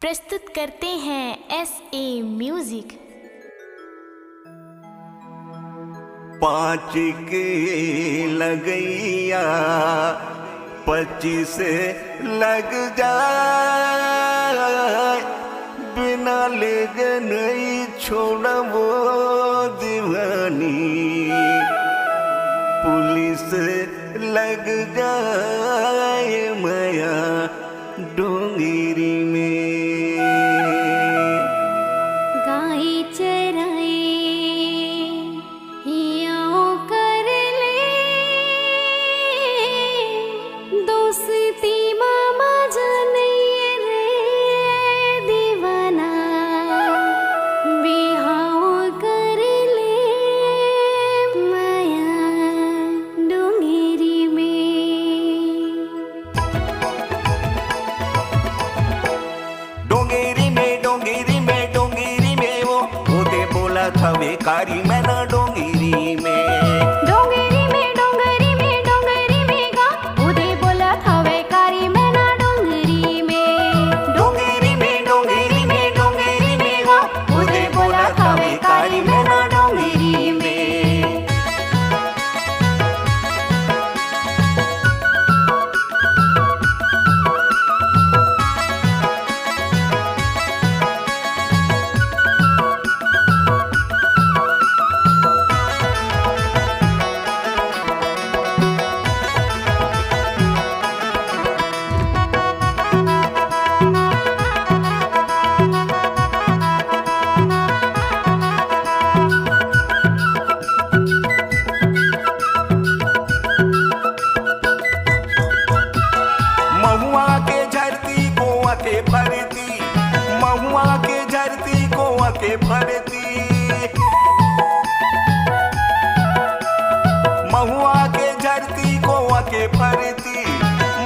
प्रस्तुत करते हैं SA म्यूजिक। 5 के लगैया 25 लग जाए, बिना लेगे नहीं छोड़बो दीवानी। पुलिस लग जाए माया डोंगरी में। गाय चराए हियाओ कर ले, दोस्ती मामा जाने रे दीवाना। बिहाओ कर ले माया डोंगरी में। डोंगेरी में डोंगेरी में डोंगेरी में वो दे बोला था बेकारी मैं ना डोंगेरी में। डोंगरी में डोंगरी में डोंगरी में गा उदे बोला था बेकारी मैं ना डोंगरी में। डोंगेरी में डोंगेरी में डोंगेरी में वो दे बोला था बेकारी मैं ना डोंगेरी में। महुआ के झरती गोवा के भरती, महुआ के झरती गोवा के भरती। महुआ के झरती गोवा के भरती,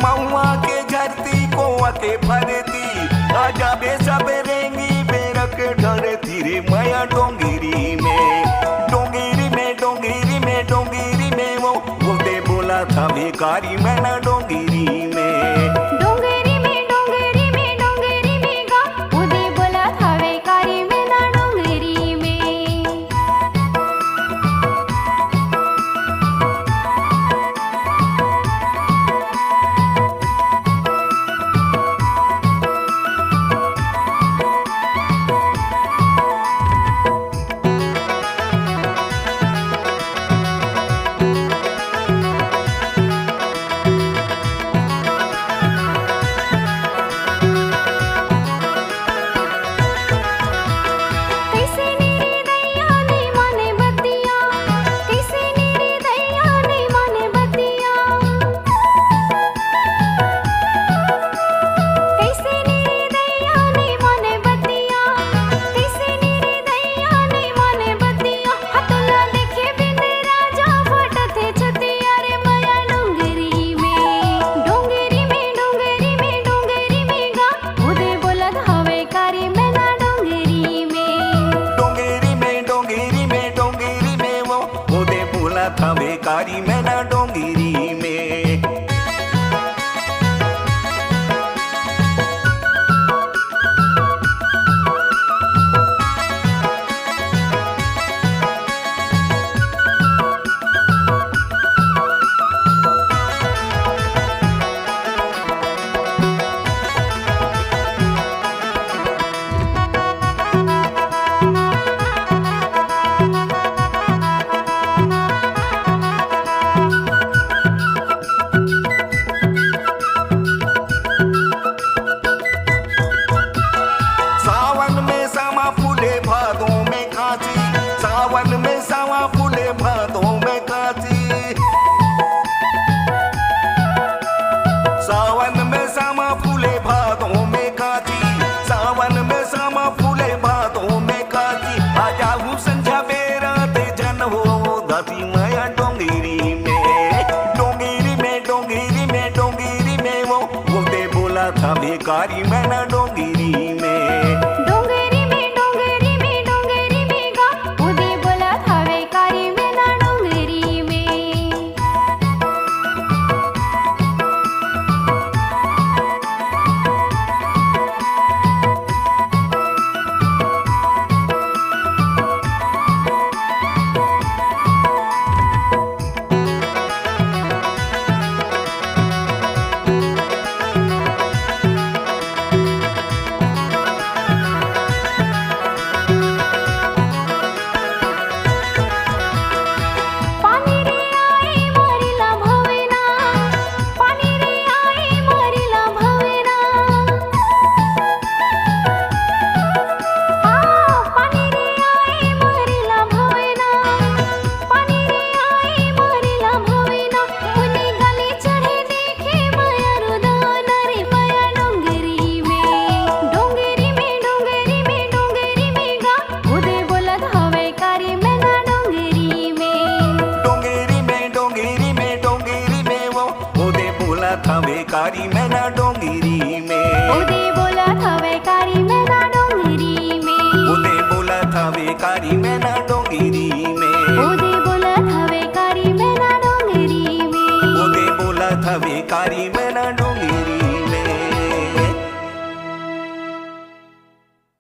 महुआ के झरती गोवा के भरती। आजा बे सब रेंगी बेरक ढरती रे माया डोंगेरी में। डोंगेरी में डोंगेरी में डोंगेरी में वो दे बोला था बेकारी मैं ना डोंगेरी में। डोंगरी में डोंगरी में डोंगरी में गा उदे बोला था बेकारी मैं ना डोंगरी में। हवे कारी मैना डोंगरी में ओदे बोलत हवे कारी मैना डोंगरी में ओदे बोलत हवे कारी